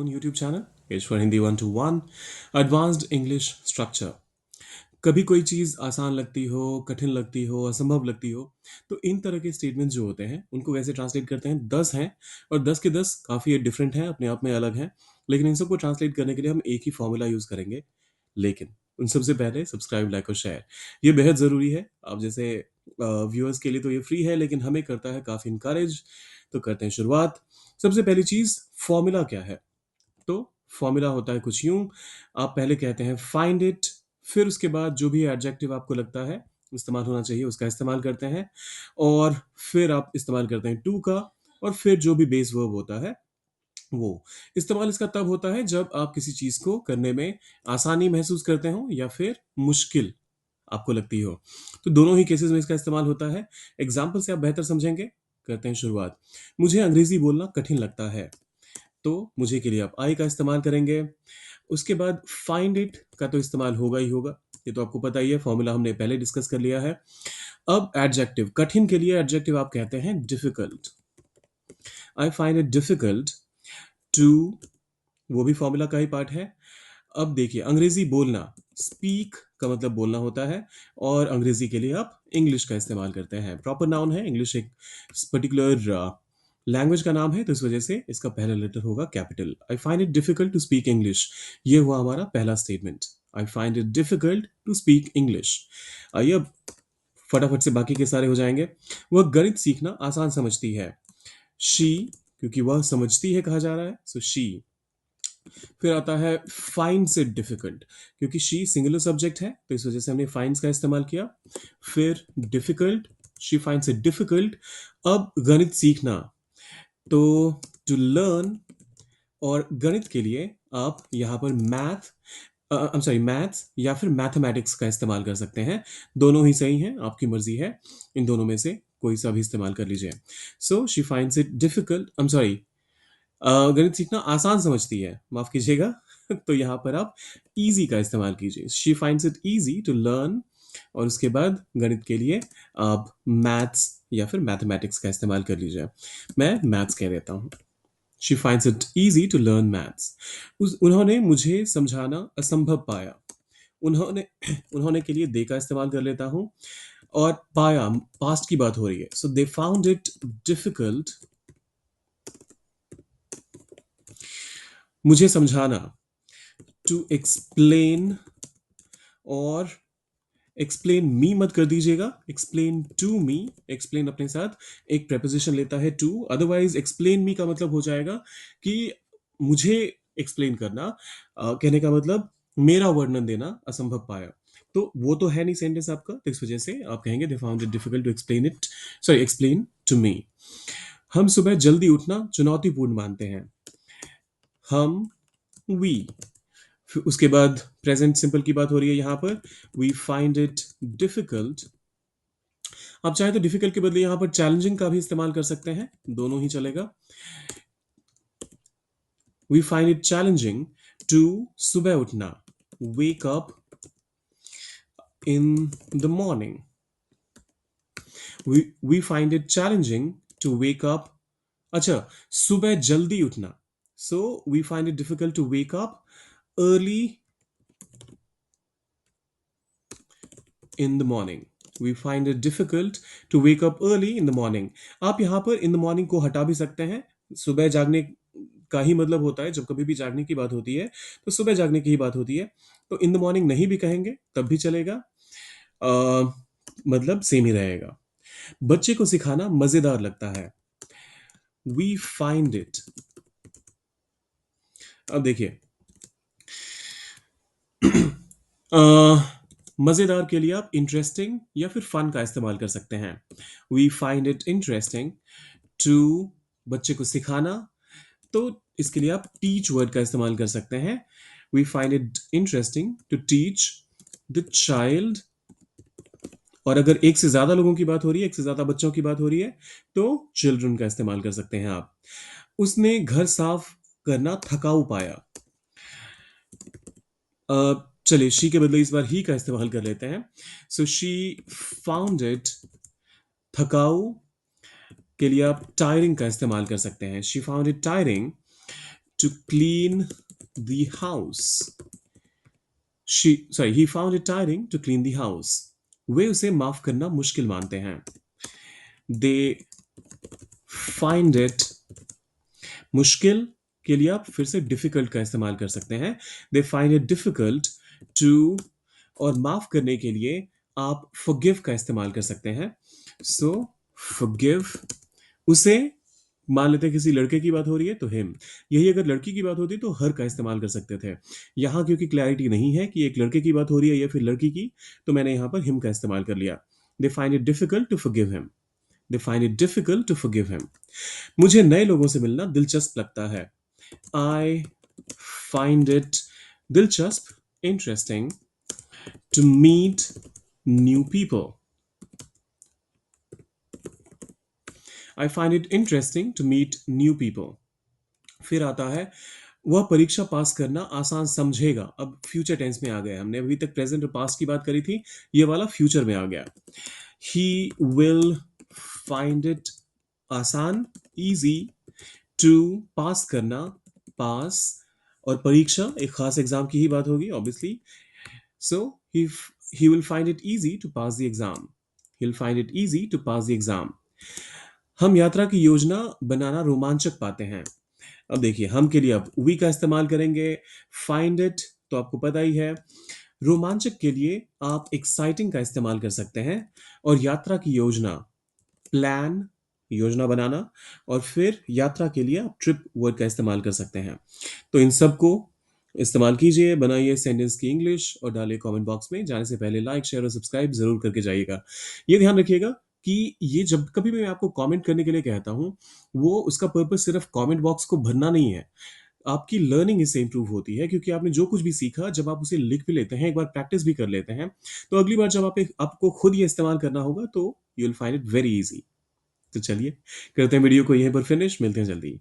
own YouTube channel, H for Hindi 121 Advanced English Structure. कभी कोई चीज़ आसान लगती हो, कठिन लगती हो, असंभव लगती हो, तो इन तरह के स्टेटमेंट्स जो होते हैं, उनको कैसे ट्रांसलेट करते हैं? 10 हैं और 10 के 10 काफ़ी डिफरेंट हैं, अपने आप में अलग हैं। लेकिन इन सबको ट्रांसलेट करने के लिए हम एक ही फॉर्मूला यूज़ करेंगे। लेकिन उन सबसे पहले सब्सक्राइब, लाइक और शेयर ये बेहद ज़रूरी है। अब जैसे व्यूअर्स के लिए तो ये फ्री है, लेकिन हमें करता है काफ़ी इनकरेज। तो करते हैं शुरुआत। सबसे पहली चीज़, फॉर्मूला क्या है? तो फॉर्मूला होता है कुछ यूं। आप पहले कहते हैं फाइंड इट, फिर उसके बाद जो भी एडजेक्टिव आपको लगता है इस्तेमाल होना चाहिए उसका इस्तेमाल करते हैं, और फिर आप इस्तेमाल करते हैं टू का, और फिर जो भी बेस वर्ब होता है वो इस्तेमाल इसका तब होता है जब आप किसी चीज को करने में आसानी महसूस करते हो या फिर मुश्किल आपको लगती हो। तो दोनों ही केसेस में इसका इस्तेमाल होता है। एग्जाम्पल से आप बेहतर समझेंगे। करते हैं शुरुआत। मुझे अंग्रेजी बोलना कठिन लगता है, तो मुझे के लिए आप आई का इस्तेमाल करेंगे। उसके बाद फाइंड इट का तो इस्तेमाल होगा ही होगा, ये तो आपको पता ही है, फॉर्मूला हमने पहले डिस्कस कर लिया है। अब एडजेक्टिव, कठिन के लिए एडजेक्टिव आप कहते हैं difficult. I find it difficult to, वो भी फॉर्मूला का ही पार्ट है। अब देखिए, अंग्रेजी बोलना, स्पीक का मतलब बोलना होता है, और अंग्रेजी के लिए आप इंग्लिश का इस्तेमाल करते हैं। प्रॉपर नाउन है, इंग्लिश एक पर्टिकुलर लैंग्वेज का नाम है, तो इस वजह से इसका पहला लेटर होगा capital. I find it difficult to speak English, ये हुआ हमारा पहला statement. I find it difficult to speak English. आइए अब फटाफट से बाकी के सारे हो जाएंगे। वह गणित सीखना आसान समझती है। शी, क्योंकि वह समझती है कहा जा रहा है, सो शी। फिर आता है फाइंड्स इट डिफिकल्ट, क्योंकि शी सिंगुलर सब्जेक्ट है, तो इस वजह से हमने फाइंड्स का इस्तेमाल किया। फिर difficult, she finds it difficult. अब गणित सीखना, तो टू लर्न, और गणित के लिए आप यहाँ पर math, I am sorry maths या फिर मैथमेटिक्स का इस्तेमाल कर सकते हैं। दोनों ही सही हैं, आपकी मर्जी है, इन दोनों में से कोई सा भी इस्तेमाल कर लीजिए। So she finds it difficult, I am sorry, गणित सीखना आसान समझती है, माफ कीजिएगा। तो यहाँ पर आप इजी का इस्तेमाल कीजिए। She finds it easy to learn, और उसके बाद गणित के लिए आप मैथ्स या फिर मैथमेटिक्स का इस्तेमाल कर लीजिए। मैं मैथ्स कह देता हूँ। She finds it easy to learn maths. उन्होंने मुझे समझाना असंभव पाया। उन्होंने उन्होंने के लिए दे का इस्तेमाल कर लेता हूँ, और पाया पास्ट की बात हो रही है, सो दे फाउंड इट डिफिकल्ट, मुझे समझाना, टू एक्सप्लेन, और एक्सप्लेन मी मत कर दीजिएगा, एक्सप्लेन टू मी। एक्सप्लेन अपने साथ एक preposition लेता है टू, अदरवाइज एक्सप्लेन मी का मतलब हो जाएगा कि मुझे एक्सप्लेन करना, कहने का मतलब मेरा वर्णन देना असंभव पाया। तो वो तो है नहीं सेंटेंस आपका, तो इस वजह से आप कहेंगे they found it difficult to explain it, sorry explain to me. हम सुबह जल्दी उठना चुनौतीपूर्ण मानते हैं। हम, वी। फिर उसके बाद प्रेजेंट सिंपल की बात हो रही है यहाँ पर। वी फाइंड इट डिफिकल्ट, आप चाहे तो डिफिकल्ट के बदले यहाँ पर चैलेंजिंग का भी इस्तेमाल कर सकते हैं, दोनों ही चलेगा। We find it challenging to, सुबह उठना, wake up in the morning. We find it challenging to wake up, अच्छा, सुबह जल्दी उठना, so we find it difficult to wake up early in the morning. We find it difficult to wake up early in the morning. आप यहाँ पर in the morning को हटा भी सकते हैं। सुबह जागने का ही मतलब होता है, जब कभी भी जागने की बात होती है तो सुबह जागने की ही बात होती है। तो in the morning नहीं भी कहेंगे तब भी चलेगा, मतलब सेम ही रहेगा। बच्चे को सिखाना मजेदार लगता है। We find it, अब देखिए, मजेदार के लिए आप इंटरेस्टिंग या फिर फन का इस्तेमाल कर सकते हैं। We find it interesting to, बच्चे को सिखाना, तो इसके लिए आप टीच वर्ड का इस्तेमाल कर सकते हैं। We find it interesting to teach the child, और अगर एक से ज्यादा लोगों की बात हो रही है, एक से ज्यादा बच्चों की बात हो रही है, तो चिल्ड्रन का इस्तेमाल कर सकते हैं आप। उसने घर साफ करना थकाऊ पाया। चलिए, शी के बदले इस बार ही का इस्तेमाल कर लेते हैं। सो शी फाउंड इट, थकाऊ के लिए आप टायरिंग का इस्तेमाल कर सकते हैं। She found it tiring to clean the house. He found it tiring to clean the house. वे उसे माफ करना मुश्किल मानते हैं. They find it मुश्किल के लिए आप फिर से डिफिकल्ट का इस्तेमाल कर सकते हैं. They find it difficult to और माफ करने के लिए आप forgive का इस्तेमाल कर सकते हैं. So forgive उसे मान लेते हैं किसी लड़के की बात हो रही है तो हिम. यही अगर लड़की की बात होती तो हर का इस्तेमाल कर सकते थे. यहाँ क्योंकि क्लैरिटी नहीं है कि एक लड़के की बात हो रही है या फिर लड़की की, तो मैंने यहाँ पर हिम का इस्तेमाल कर लिया. They find it difficult to forgive him. They find it difficult to forgive him. मुझे नए लोगों से मिलना दिलचस्प लगता है. आई फाइंड इट दिलचस्प, interesting, to meet new people. I find it interesting to meet new people. फिर आता है वह परीक्षा पास करना आसान समझेगा. अब फ्यूचर टेंस में आ गया. हमने अभी तक प्रेजेंट और पास्ट की बात करी थी, ये वाला फ्यूचर में आ गया. ही विल फाइंड इट आसान, इजी, टू पास करना, पास, और परीक्षा एक खास एग्जाम की ही बात होगी obviously. So he will find it easy to pass the exam. He will find it easy to pass the exam. हम यात्रा की योजना बनाना रोमांचक पाते हैं. अब देखिए, हम के लिए अब वी का इस्तेमाल करेंगे. फाइंड इट तो आपको पता ही है. रोमांचक के लिए आप एक्साइटिंग का इस्तेमाल कर सकते हैं. और यात्रा की योजना, प्लान, योजना बनाना. और फिर यात्रा के लिए आप ट्रिप वर्ड का इस्तेमाल कर सकते हैं. तो इन सब को इस्तेमाल कीजिए, बनाइए सेंटेंस की इंग्लिश और डालिए कमेंट बॉक्स में. जाने से पहले लाइक, शेयर और सब्सक्राइब जरूर करके जाइएगा. ये ध्यान रखिएगा कि ये जब कभी भी मैं आपको कमेंट करने के लिए कहता हूँ, वो उसका पर्पस सिर्फ कमेंट बॉक्स को भरना नहीं है. आपकी लर्निंग इससे इंप्रूव होती है, क्योंकि आपने जो कुछ भी सीखा जब आप उसे लिख भी लेते हैं, एक बार प्रैक्टिस भी कर लेते हैं, तो अगली बार जब आपको खुद ये इस्तेमाल करना होगा तो you will find it very easy. तो चलिए करते हैं वीडियो को यहीं पर फिनिश. मिलते हैं जल्दी.